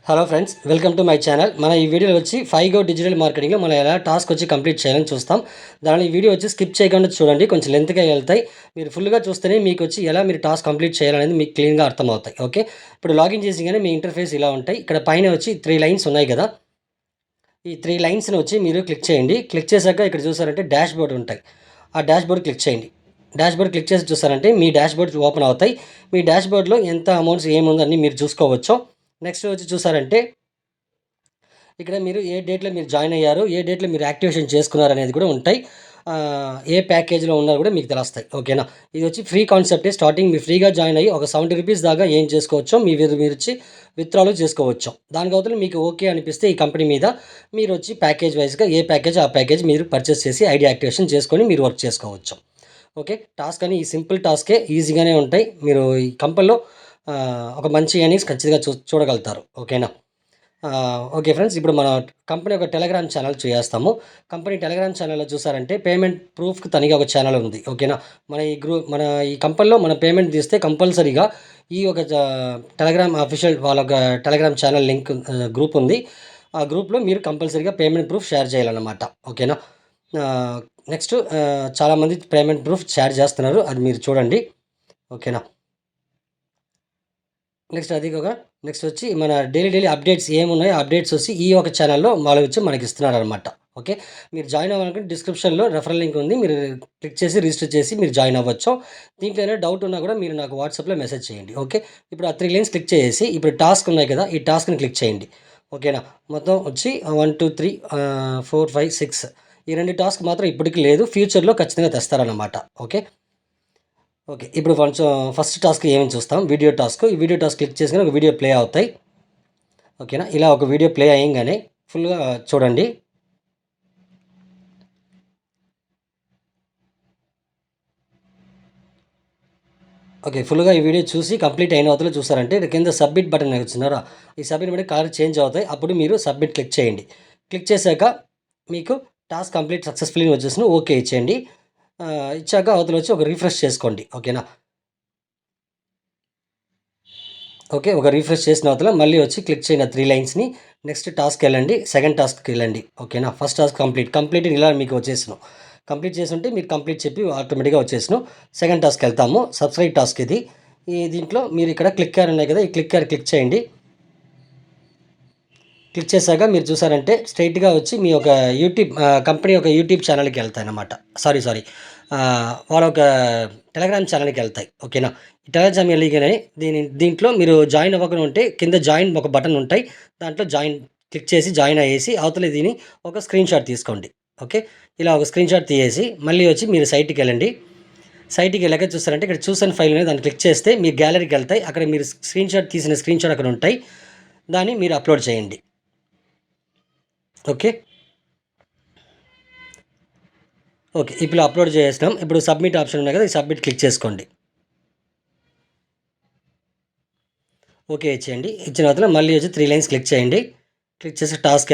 Hello friends, welcome to my channel. మన ఈ వీడియోలో వచ్చి 5Go డిజిటల్ మార్కెటింగ్లో మనం ఎలా టాస్క్ వచ్చి కంప్లీట్ చేయాలని చూస్తాం. దాని ఈ వీడియో వచ్చి స్కిప్ చేయకుండా చూడండి, కొంచెం లెంత్గా వెళ్తాయి. మీరు ఫుల్గా చూస్తేనే మీకు వచ్చి ఎలా మీరు టాస్క్ కంప్లీట్ చేయాలనేది మీకు క్లీన్గా అర్థమవుతాయి. ఓకే, ఇప్పుడు లాగిన్ చేసిగానే మీ ఇంటర్ఫేస్ ఇలా ఉంటాయి. ఇక్కడ పైన వచ్చి 3 లైన్స్ ఉన్నాయి కదా, ఈ 3 లైన్స్ని వచ్చి మీరు క్లిక్ చేయండి. క్లిక్ చేశాక ఇక్కడ చూసారంటే డాష్ బోర్డ్ ఉంటాయి. ఆ డాష్ బోర్డ్ క్లిక్ చేయండి. డాష్ బోర్డ్ క్లిక్ చేసి చూసారంటే మీ డాష్ బోర్డ్ ఓపెన్ అవుతాయి. మీ డాష్ బోర్డ్లో ఎంత అమౌంట్స్ ఏముందని మీరు చూసుకోవచ్చు. నెక్స్ట్ వచ్చి చూసారంటే ఇక్కడ మీరు ఏ డేట్లో మీరు జాయిన్ అయ్యారు, ఏ డేట్లో మీరు యాక్టివేషన్ చేసుకున్నారు అనేది కూడా ఉంటాయి. ఏ ప్యాకేజ్లో ఉన్నారో కూడా మీకు తెలుస్తాయి. ఓకేనా, ఇది వచ్చి ఫ్రీ కాన్సెప్టే. స్టార్టింగ్ మీరు ఫ్రీగా జాయిన్ అయ్యి ఒక 70 రూపీస్ దాకా ఏం చేసుకోవచ్చో మీరు వచ్చి విత్డ్రాలు చేసుకోవచ్చు. దానికి అవతల మీకు ఓకే అనిపిస్తే ఈ కంపెనీ మీద మీరు వచ్చి ప్యాకేజ్ వైజ్గా ఏ ప్యాకేజ్ ఆ ప్యాకేజ్ మీరు పర్చేస్ చేసి ఐడి యాక్టివేషన్ చేసుకొని మీరు వర్క్ చేసుకోవచ్చు. ఓకే, టాస్క్ అని ఈ సింపుల్ టాస్కే, ఈజీగానే ఉంటాయి. మీరు ఈ కంపెనీలో ఒక మంచి ఎర్నింగ్స్ ఖచ్చితంగా చూడగలుగుతారు. ఓకేనా. ఓకే ఫ్రెండ్స్, ఇప్పుడు మన కంపెనీ ఒక టెలిగ్రామ్ ఛానల్ చేస్తాము. కంపెనీ టెలిగ్రామ్ ఛానల్లో చూసారంటే పేమెంట్ ప్రూఫ్కి తనిగా ఒక ఛానల్ ఉంది. ఓకేనా, మన ఈ కంపెనీలో మన పేమెంట్ తీస్తే కంపల్సరీగా ఈ ఒక టెలిగ్రామ్ అఫీషియల్ వాళ్ళ ఒక టెలిగ్రామ్ ఛానల్ లింక్ గ్రూప్ ఉంది. ఆ గ్రూప్లో మీరు కంపల్సరీగా పేమెంట్ ప్రూఫ్ షేర్ చేయాలన్నమాట. ఓకేనా. నెక్స్ట్ చాలామంది పేమెంట్ ప్రూఫ్ షేర్ చేస్తున్నారు, అది మీరు చూడండి. ఓకేనా. నెక్స్ట్ వచ్చి మన డైలీ అప్డేట్స్ ఏమున్నాయో అప్డేట్స్ వచ్చి ఈ ఒక ఛానల్లో వాళ్ళు వచ్చి మనకి ఇస్తున్నారనమాట. ఓకే, మీరు జాయిన్ అవ్వాలనుకుంటే డిస్క్రిప్షన్లో రెఫరల్ లింక్ ఉంది, మీరు క్లిక్ చేసి రిజిస్టర్ చేసి మీరు జాయిన్ అవ్వచ్చు. దీంట్లో ఏదైనా డౌట్ ఉన్నా కూడా మీరు నాకు వాట్సాప్లో మెసేజ్ చేయండి. ఓకే, ఇప్పుడు ఆ 3 లైన్స్ క్లిక్ చేసి ఇప్పుడు టాస్క్ ఉన్నాయి కదా, ఈ టాస్క్ని క్లిక్ చేయండి. ఓకేనా, మొత్తం వచ్చి 1 2 3 4 5 6 ఈ 2 టాస్క్ మాత్రం ఇప్పటికీ లేదు, ఫ్యూచర్లో ఖచ్చితంగా తెస్తారన్నమాట. ఓకే. ఓకే, ఇప్పుడు కొంచెం ఫస్ట్ టాస్క్ ఏమని చూస్తాం, వీడియో టాస్క్. ఈ వీడియో టాస్క్ క్లిక్ చేసుకుని ఒక వీడియో ప్లే అవుతాయి. ఓకేనా, ఇలా ఒక వీడియో ప్లే అయ్యంగానే ఫుల్గా చూడండి. ఓకే, ఫుల్గా ఈ వీడియో చూసి కంప్లీట్ అయిన అవతల చూసారంటే కింద సబ్మిట్ బటన్ వచ్చినారా, ఈ సబ్మిట్ బటన్ కలర్ చేంజ్ అవుతాయి. అప్పుడు మీరు సబ్మిట్ క్లిక్ చేయండి. క్లిక్ చేశాక మీకు టాస్క్ కంప్లీట్ సక్సెస్ఫుల్లీ వచ్చేసిన ఓకే ఇచ్చేయండి. ఇచ్చాక అవతల వచ్చి ఒక రిఫ్రెష్ చేసుకోండి. ఓకేనా. ఓకే, ఒక రిఫ్రెష్ చేసిన అవతల మళ్ళీ వచ్చి క్లిక్ చేయన 3 లైన్స్ని నెక్స్ట్ టాస్క్ వెళ్ళండి, సెకండ్ టాస్క్కి వెళ్ళండి. ఓకేనా, ఫస్ట్ టాస్క్ కంప్లీట్ ఇలా మీకు వచ్చేసాను. కంప్లీట్ చేసి ఉంటే మీరు కంప్లీట్ చెప్పి ఆటోమేటిక్గా వచ్చేసాను. సెకండ్ టాస్క్ వెళ్తాము, సబ్స్క్రైబ్ టాస్క్ ఇది. ఈ దీంట్లో మీరు ఇక్కడ క్లిక్ ఉన్నాయి కదా, ఈ క్లిక్ చేయండి. క్లిక్ చేశాక మీరు చూసారంటే స్ట్రైట్గా వచ్చి మీ ఒక యూట్యూబ్ కంపెనీ ఒక యూట్యూబ్ ఛానల్కి వెళ్తాయి అన్నమాట. సారీ వాళ్ళ ఒక టెలిగ్రామ్ ఛానల్కి వెళ్తాయి. ఓకేనా, ఈ టెలిగ్రామ్ వెళ్ళగానే దీంట్లో మీరు జాయిన్ అవ్వకుండా ఉంటే కింద జాయిన్ ఒక బటన్ ఉంటాయి, దాంట్లో జాయిన్ క్లిక్ చేసి జాయిన్ అయ్యేసి అవతల దీన్ని ఒక స్క్రీన్ షాట్ తీసుకోండి. ఓకే, ఇలా ఒక స్క్రీన్ షాట్ తీసేసి మళ్ళీ వచ్చి మీరు సైట్కి వెళ్ళండి. సైట్కి వెళ్ళాక చూస్తారంటే ఇక్కడ చూసిన ఫైల్ అనేది దాన్ని క్లిక్ చేస్తే మీ గ్యాలరీకి వెళ్తాయి. అక్కడ మీరు స్క్రీన్ షాట్ తీసిన స్క్రీన్ షాట్ అక్కడ ఉంటాయి, దాన్ని మీరు అప్లోడ్ చేయండి. ఓకే. ఓకే, ఇప్పుడు అప్లోడ్ చేసేసినాం. ఇప్పుడు సబ్మిట్ ఆప్షన్ ఉన్నాయి కదా, ఈ సబ్మిట్ క్లిక్ చేసుకోండి. ఓకే ఇచ్చేయండి. ఇచ్చిన తర్వాత మళ్ళీ వచ్చి 3 లైన్స్ క్లిక్ చేయండి. క్లిక్ చేసి టాస్క్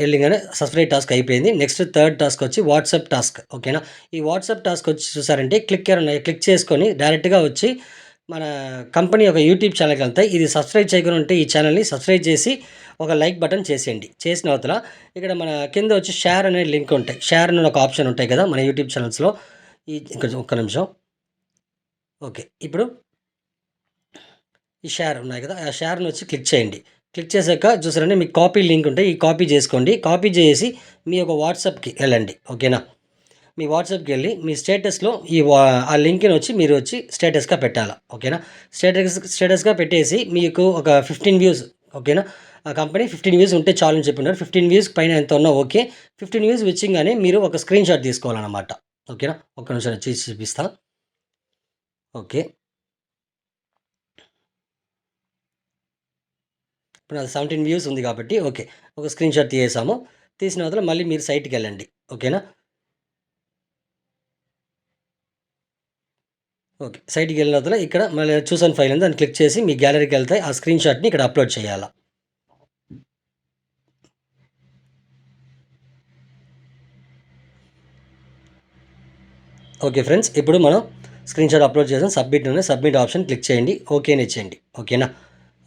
వెళ్ళగానే సబ్స్క్రైబ్ టాస్క్ అయిపోయింది. నెక్స్ట్ థర్డ్ టాస్క్ వచ్చి వాట్సాప్ టాస్క్. ఓకేనా, ఈ వాట్సాప్ టాస్క్ వచ్చి చూసారంటే క్లిక్ చేసుకొని డైరెక్ట్గా వచ్చి మన కంపెనీ ఒక యూట్యూబ్ ఛానల్కి వెళ్తాయి. ఇది సబ్స్క్రైబ్ చేయకుండా ఉంటే ఈ ఛానల్ని సబ్స్క్రైబ్ చేసి ఒక లైక్ బటన్ చేసేయండి. చేసిన అవతల ఇక్కడ మన కింద వచ్చి షేర్ అనే లింక్ ఉంటాయి, షేర్ అనే ఒక ఆప్షన్ ఉంటాయి కదా మన యూట్యూబ్ ఛానల్స్లో. ఇక్కడ ఒక్క నిమిషం. ఓకే, ఇప్పుడు ఈ షేర్ ఉన్నాయి కదా, ఆ షేర్ని వచ్చి క్లిక్ చేయండి. క్లిక్ చేశాక చూసారంటే మీకు కాపీ లింక్ ఉంటాయి, ఈ కాపీ చేసుకోండి. కాపీ చేసి మీ యొక్క వాట్సాప్కి వెళ్ళండి. ఓకేనా, మీ వాట్సాప్కి వెళ్ళి మీ స్టేటస్లో ఆ లింక్ని వచ్చి మీరు వచ్చి స్టేటస్గా పెట్టాలి. ఓకేనా, స్టేటస్గా పెట్టేసి మీకు ఒక 15 వ్యూస్. ఓకేనా, ఆ కంపెనీ 15 వ్యూస్ ఉంటే చాలు అని చెప్పినారు. 15 వ్యూస్ పైన ఎంత ఉన్నా ఓకే. 15 వ్యూస్ వచ్చింగానే మీరు ఒక స్క్రీన్ షాట్ తీసుకోవాలన్నమాట. ఓకేనా, ఒక్క నిమిషం చేసి చూపిస్తా. ఓకే, ఇప్పుడు అది 17 వ్యూస్ ఉంది కాబట్టి ఓకే, ఒక స్క్రీన్ షాట్ తీసేసాము. తీసిన తర్వాత మళ్ళీ మీరు సైట్కి వెళ్ళండి. ఓకేనా. ఓకే, సైట్కి వెళ్ళిన తర్వాత ఇక్కడ మళ్ళీ చూసాను ఫైల్ ఉంది, దాన్ని క్లిక్ చేసి మీ గ్యాలరీకి వెళ్తాయి. ఆ స్క్రీన్ షాట్ని ఇక్కడ అప్లోడ్ చేయాలా. ఓకే ఫ్రెండ్స్, ఇప్పుడు మనం స్క్రీన్ షాట్ అప్లోడ్ చేసాం. సబ్మిట్ ఆప్షన్ క్లిక్ చేయండి. ఓకేని ఇచ్చేయండి. ఓకేనా.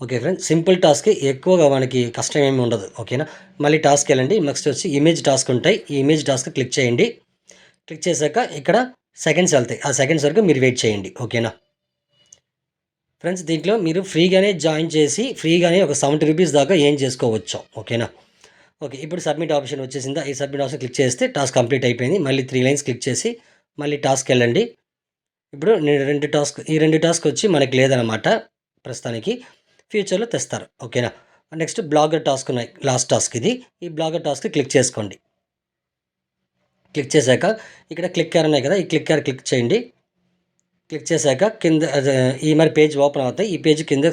ఓకే ఫ్రెండ్స్, సింపుల్ టాస్క్, ఎక్కువగా మనకి కష్టం ఏమి ఉండదు. ఓకేనా. మళ్ళీ టాస్క్ వెళ్ళండి. నెక్స్ట్ వచ్చి ఇమేజ్ టాస్క్ ఉంటాయి. ఈ ఇమేజ్ టాస్క్ క్లిక్ చేయండి. క్లిక్ చేశాక ఇక్కడ సెకండ్స్ వెళ్తాయి. ఆ సెకండ్స్ వరకు మీరు వెయిట్ చేయండి. ఓకేనా ఫ్రెండ్స్, దీంట్లో మీరు ఫ్రీగానే జాయిన్ చేసి ఫ్రీగానే ఒక ₹70 దాకా ఏం చేసుకోవచ్చు. ఓకేనా. ఓకే, ఇప్పుడు సబ్మిట్ ఆప్షన్ వచ్చేసిందా? ఈ సబ్మిట్ ఆప్షన్ క్లిక్ చేస్తే టాస్క్ కంప్లీట్ అయిపోయింది. మళ్ళీ 3 లైన్స్ క్లిక్ చేసి మళ్ళీ టాస్క్ వెళ్ళండి. ఇప్పుడు నేను 2 టాస్క్, ఈ 2 టాస్క్ వచ్చి మనకి లేదనమాట ప్రస్తుతానికి. ఫ్యూచర్లో తెస్తారు. ఓకేనా. నెక్స్ట్ బ్లాగర్ టాస్క్ ఉన్నాయి. లాస్ట్ టాస్క్ ఇది. ఈ బ్లాగర్ టాస్క్ క్లిక్ చేసుకోండి. క్లిక్ చేశాక ఇక్కడ క్లిక్కర్ ఉన్నాయి కదా, ఈ క్లిక్కర్ క్లిక్ చేయండి. క్లిక్ చేశాక కింద ఈ మరి పేజ్ ఓపెన్ అవుతాయి. ఈ పేజ్ కింద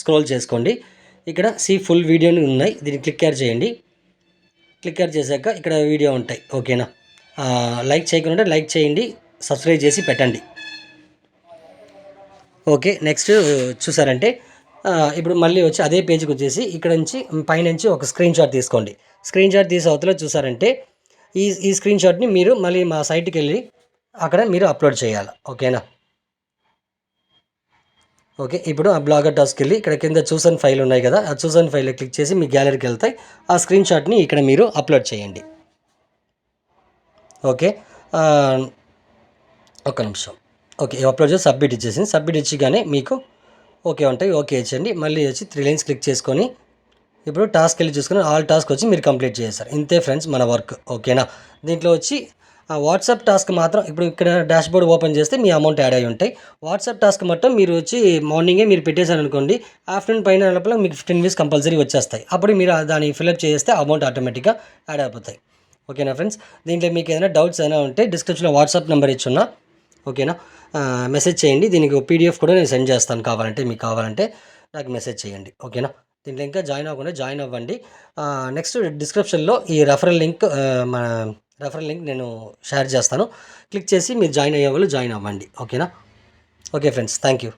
స్క్రోల్ చేసుకోండి. ఇక్కడ సీ ఫుల్ వీడియోని ఉన్నాయి. దీన్ని క్లిక్కర్ చేయండి. క్లిక్కర్ చేశాక ఇక్కడ వీడియో ఉంటాయి. ఓకేనా. లైక్ చేయకుండా లైక్ చేయండి, సబ్స్క్రైబ్ చేసి పెట్టండి. ఓకే, నెక్స్ట్ చూసారంటే ఇప్పుడు మళ్ళీ వచ్చి అదే పేజ్కి వచ్చేసి ఇక్కడ నుంచి పైనుంచి ఒక స్క్రీన్ షాట్ తీసుకోండి. స్క్రీన్ షాట్ తీసి అవతల చూసారంటే ఈ స్క్రీన్ షాట్ని మీరు మళ్ళీ మా సైట్కి వెళ్ళి అక్కడ మీరు అప్లోడ్ చేయాలి. ఓకేనా. ఓకే, ఇప్పుడు ఆ బ్లాగర్ టాస్క్కి వెళ్ళి ఇక్కడ కింద చూసన్ ఫైల్ ఉన్నాయి కదా, ఆ చూసన్ ఫైల్ క్లిక్ చేసి మీ గ్యాలరీకి వెళ్తాయి. ఆ స్క్రీన్ షాట్ని ఇక్కడ మీరు అప్లోడ్ చేయండి. ఓకే, ఒక్క నిమిషం. ఓకే, అప్లోడ్ చేసి సబ్మిట్ ఇచ్చేసింది. సబ్మిట్ ఇచ్చిగానే మీకు ఓకే ఉంటాయి. ఓకే ఇచ్చండి. మళ్ళీ వచ్చి 3 లైన్స్ క్లిక్ చేసుకొని ఇప్పుడు టాస్క్ వెళ్ళి చూసుకొని ఆల్ టాస్క్ వచ్చి మీరు కంప్లీట్ చేస్తారు. ఇంతే ఫ్రెండ్స్ మన వర్క్. ఓకేనా. దీంట్లో వచ్చి వాట్సాప్ టాస్క్ మాత్రం ఇప్పుడు ఇక్కడ డాష్బోర్డ్ ఓపెన్ చేస్తే మీ అమౌంట్ యాడ్ అయ్యి ఉంటాయి. వాట్సాప్ టాస్క్ మొత్తం మీరు వచ్చి మార్నింగే మీరు పెట్టేశారు అనుకోండి, ఆఫ్టర్నూన్ పైన లోపల మీకు 15 మినిట్స్ కంపల్సరీ వచ్చేస్తాయి. అప్పుడు మీరు దాన్ని ఫిల్అప్ చేస్తే అమౌంట్ ఆటోమేటిక్గా యాడ్ అయిపోతాయి. ఓకేనా ఫ్రెండ్స్, దీంట్లో మీకు ఏదైనా డౌట్స్ ఏమైనా ఉంటే డిస్క్రిప్షన్లో వాట్సాప్ నెంబర్ ఇచ్చున్నా. ఓకేనా. మెసేజ్ చేయండి. దీనికి పీడిఎఫ్ కూడా నేను సెండ్ చేస్తాను. మీకు కావాలంటే నాకు మెసేజ్ చేయండి. ఓకేనా. దీంట్లో ఇంకా జాయిన్ అవ్వకుండా జాయిన్ అవ్వండి. నెక్స్ట్ డిస్క్రిప్షన్లో ఈ రెఫరల్ లింక్ మన రెఫరల్ లింక్ నేను షేర్ చేస్తాను. క్లిక్ చేసి మీరు జాయిన్ అయ్యే వాళ్ళు జాయిన్ అవ్వండి. ఓకేనా. Okay friends, thank you.